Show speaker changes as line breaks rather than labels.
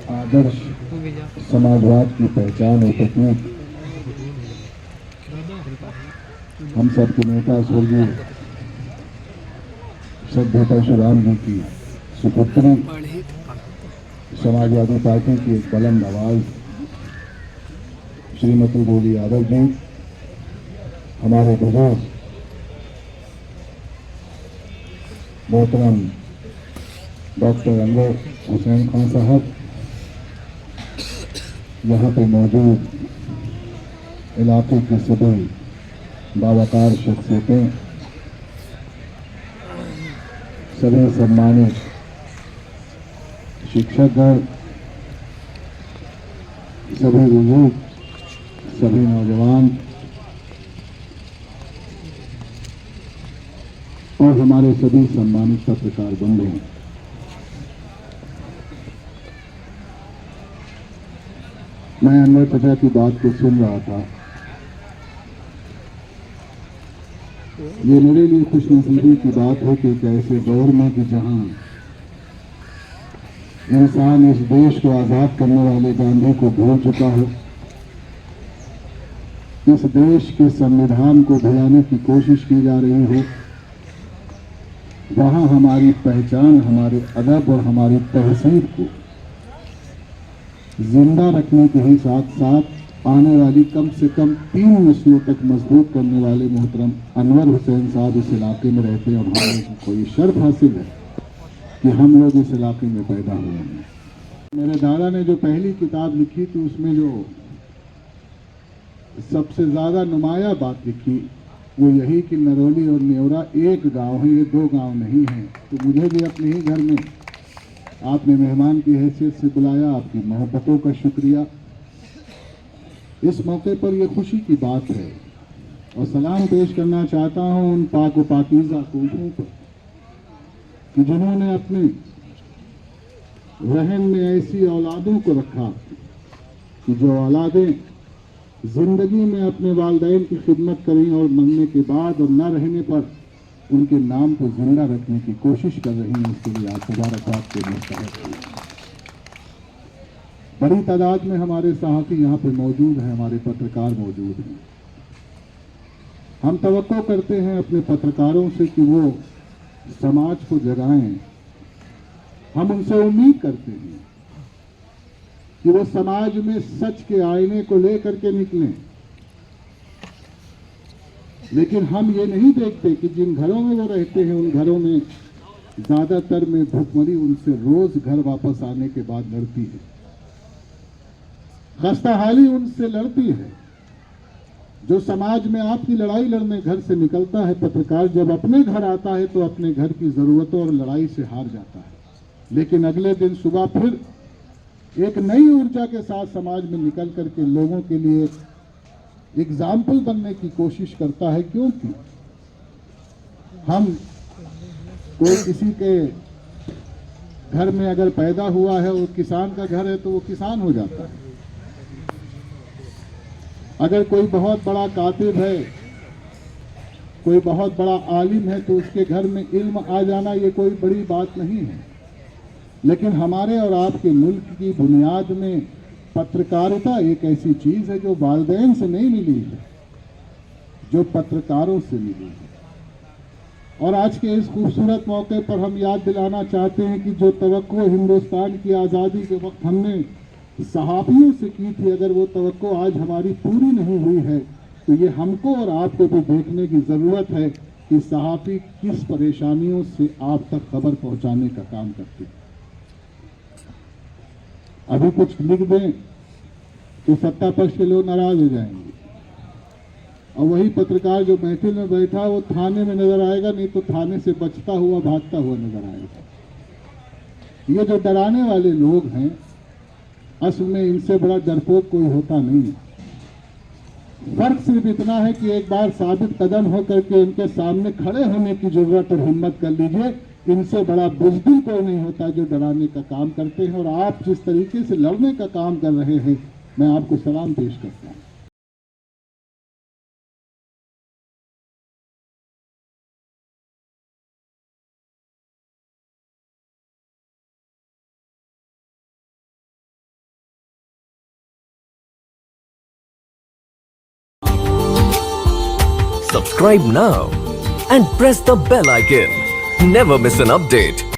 आदर्श समाजवाद की पहचान और प्रतीक हम सबके नेता स्वर्गीय श्रद्धेय परशुराम जी की सुपुत्री समाजवादी पार्टी की एक बुलंद आवाज श्रीमती बोली यादव जी, हमारे बुजुर्ग मोहतरम डॉक्टर अनवर हुसैन खान साहब, यहाँ पे मौजूद इलाके के सभी बावकार शख्सियतें, सभी सम्मानित शिक्षकगण, सभी बुजुर्ग, सभी नौजवान और हमारे सभी सम्मानित पत्रकार बंधु, मैं अनवर चाचा की बात को सुन रहा था। ये मेरे लिए खुशनसीबी की बात है कि एक ऐसे दौर में कि जहां इंसान इस देश को आजाद करने वाले गांधी को भूल चुका हो, इस देश के संविधान को भुलाने की कोशिश की जा रही हो, वहां हमारी पहचान, हमारे अदब और हमारी तहजीब को जिंदा रखने के ही साथ साथ आने वाली कम से कम 3 नस्लों तक मजबूत करने वाले मोहतरम अनवर हुसैन साहब इस इलाके में रहते हैं और हम लोगों को ये शर्फ हासिल है कि हम लोग इस इलाके में पैदा हुए हैं। मेरे दादा ने जो पहली किताब लिखी थी उसमें जो सबसे ज्यादा नुमाया बात लिखी वो यही कि नरोली और नेवरा एक गांव है, ये 2 गांव नहीं है। तो मुझे भी अपने ही घर में आपने मेहमान की हैसियत से बुलाया, आपकी मोहब्बतों का शुक्रिया। इस मौके पर यह खुशी की बात है और सलाम पेश करना चाहता हूं उन पाक व पाकीज़ा कोठों पर कि जिन्होंने अपने रहन में ऐसी औलादों को रखा कि जो औलादें जिंदगी में अपने वालिदैन की खिदमत करें और मरने के बाद और न रहने पर उनके नाम को जिंदा रखने की कोशिश कर रही हैं। इसके लिए आप मुबारकबाद के मुस्तहक हैं। बड़ी तादाद में हमारे सहाफ़ी यहाँ पे मौजूद हैं, हमारे पत्रकार मौजूद हैं। हम तवक्को करते हैं अपने पत्रकारों से कि वो समाज को जगाएं। हम उनसे उम्मीद करते हैं कि वो समाज में सच के आईने को लेकर के निकलें। लेकिन हम ये नहीं देखते कि जिन घरों में वो रहते हैं उन घरों में ज्यादातर में भुखमरी उनसे रोज घर वापस आने के बाद लड़ती है, खस्ताहाली उनसे लड़ती है। जो समाज में आपकी लड़ाई लड़ने घर से निकलता है, पत्रकार जब अपने घर आता है तो अपने घर की जरूरतों और लड़ाई से हार जाता है, लेकिन अगले दिन सुबह फिर एक नई ऊर्जा के साथ समाज में निकल करके लोगों के लिए एग्जाम्पल बनने की कोशिश करता है। क्योंकि हम कोई किसी के घर में अगर पैदा हुआ है और किसान का घर है तो वो किसान हो जाता है। अगर कोई बहुत बड़ा कातिब है, कोई बहुत बड़ा आलिम है तो उसके घर में इल्म आ जाना ये कोई बड़ी बात नहीं है। लेकिन हमारे और आपके मुल्क की बुनियाद में पत्रकारिता एक ऐसी चीज है जो वालिदैन से नहीं मिली है, जो पत्रकारों से मिली है। और आज के इस खूबसूरत मौके पर हम याद दिलाना चाहते हैं कि जो तवक्को हिंदुस्तान की आज़ादी के वक्त हमने सहाफ़ियों से की थी, अगर वो तवक्को आज हमारी पूरी नहीं हुई है तो ये हमको और आपको भी देखने की ज़रूरत है कि सहाफ़ी किस परेशानियों से आप तक खबर पहुंचाने का काम करते हैं। अभी कुछ लिख दें तो सत्ता पक्ष के लोग नाराज हो जाएंगे और वही पत्रकार जो महफिल में बैठा वो थाने में नजर आएगा, नहीं तो थाने से बचता हुआ भागता हुआ नजर आएगा। ये जो डराने वाले लोग हैं, असल में इनसे बड़ा डरपोक कोई होता नहीं है। फर्क सिर्फ इतना है कि एक बार साबित कदम होकर के इनके सामने खड़े होने की जरूरत और हिम्मत कर लीजिए। इनसे बड़ा बुज़दिल कोई नहीं होता जो डराने का काम करते हैं। और आप जिस तरीके से लड़ने का काम कर रहे हैं, मैं आपको सलाम पेश करता हूं।
Subscribe now and press the bell icon. Never miss an update.